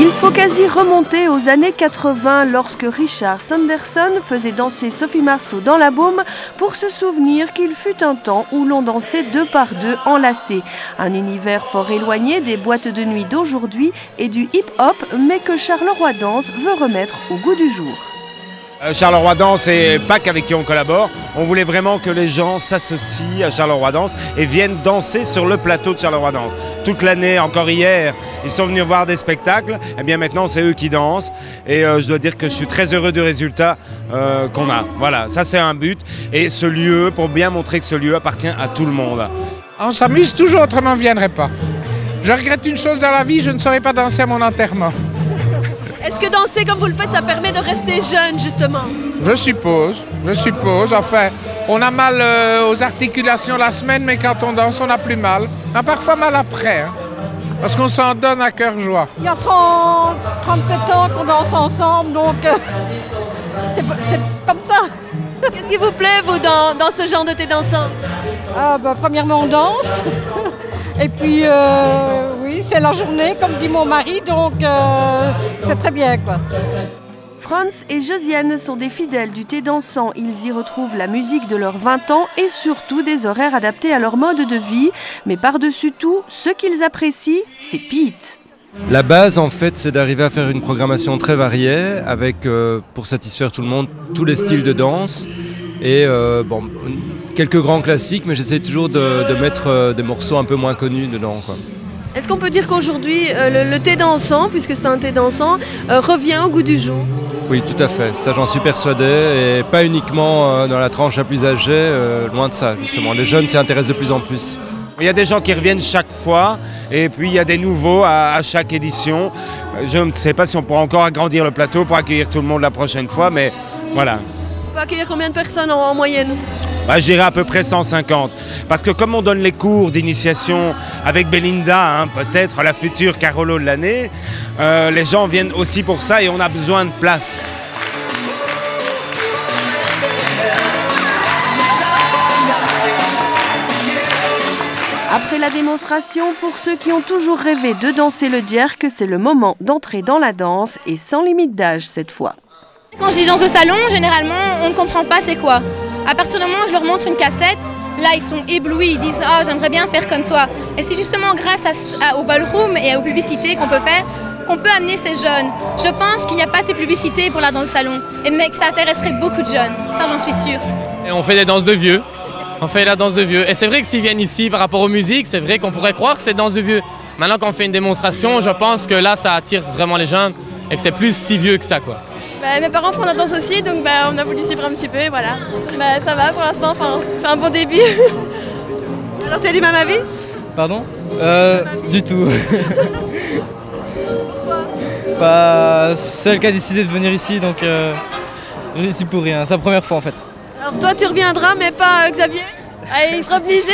Il faut quasi remonter aux années 80 lorsque Richard Sanderson faisait danser Sophie Marceau dans la Baume pour se souvenir qu'il fut un temps où l'on dansait deux par deux enlacés. Un univers fort éloigné des boîtes de nuit d'aujourd'hui et du hip-hop, mais que Charleroi Danse veut remettre au goût du jour. Charleroi Danse et Pâques avec qui on collabore, on voulait vraiment que les gens s'associent à Charleroi Danse et viennent danser sur le plateau de Charleroi Danse. Toute l'année, encore hier, ils sont venus voir des spectacles, et bien maintenant c'est eux qui dansent et je dois dire que je suis très heureux du résultat qu'on a. Voilà, ça c'est un but et ce lieu, pour bien montrer que ce lieu appartient à tout le monde. On s'amuse toujours, autrement on ne viendrait pas. Je regrette une chose dans la vie, je ne saurais pas danser à mon enterrement. Est-ce que danser comme vous le faites, ça permet de rester jeune justement? Je suppose. Enfin, on a mal aux articulations la semaine, mais quand on danse, on a plus mal. On a parfois mal après, hein, parce qu'on s'en donne à cœur joie. Il y a 37 ans qu'on danse ensemble, donc c'est comme ça. Qu'est-ce qui vous plaît, vous, dans ce genre de thé dansant? Premièrement, on danse. Et puis, oui, c'est la journée, comme dit mon mari, donc c'est très bien, quoi. Franz et Josiane sont des fidèles du thé dansant. Ils y retrouvent la musique de leurs 20 ans et surtout des horaires adaptés à leur mode de vie. Mais par-dessus tout, ce qu'ils apprécient, c'est Pete. La base, en fait, c'est d'arriver à faire une programmation très variée avec, pour satisfaire tout le monde, tous les styles de danse. Et quelques grands classiques, mais j'essaie toujours de mettre des morceaux un peu moins connus dedans, quoi. Est-ce qu'on peut dire qu'aujourd'hui, le thé dansant, puisque c'est un thé dansant, revient au goût du jour? Oui, tout à fait. Ça, j'en suis persuadé. Et pas uniquement dans la tranche la plus âgée, loin de ça, justement. Les jeunes s'y intéressent de plus en plus. Il y a des gens qui reviennent chaque fois et puis il y a des nouveaux à chaque édition. Je ne sais pas si on pourra encore agrandir le plateau pour accueillir tout le monde la prochaine fois, mais voilà. On peut accueillir combien de personnes en moyenne? Je dirais à peu près 150. Parce que comme on donne les cours d'initiation avec Belinda, peut-être la future Carolo de l'année, les gens viennent aussi pour ça et on a besoin de place. Après la démonstration, pour ceux qui ont toujours rêvé de danser le jerk, c'est le moment d'entrer dans la danse et sans limite d'âge cette fois. Quand je dis danse au salon, généralement, on ne comprend pas c'est quoi. À partir du moment où je leur montre une cassette, là ils sont éblouis, ils disent « Ah, j'aimerais bien faire comme toi ». Et c'est justement grâce au ballroom et aux publicités qu'on peut faire qu'on peut amener ces jeunes. Je pense qu'il n'y a pas ces publicités pour la danse salon, mais que ça intéresserait beaucoup de jeunes, ça j'en suis sûre. Et on fait des danses de vieux. On fait la danse de vieux. Et c'est vrai que s'ils viennent ici par rapport aux musiques, c'est vrai qu'on pourrait croire que c'est danse de vieux. Maintenant qu'on fait une démonstration, je pense que là ça attire vraiment les jeunes et que c'est plus si vieux que ça, quoi. Mes parents font la danse aussi, donc on a voulu suivre un petit peu et voilà. Ça va pour l'instant, c'est un bon début. Alors tu es du même avis? Pardon? Du tout. C'est elle qui a décidé de venir ici, donc je viens ici pour rien. C'est la première fois en fait. Alors toi tu reviendras mais pas Xavier? Il sera obligé.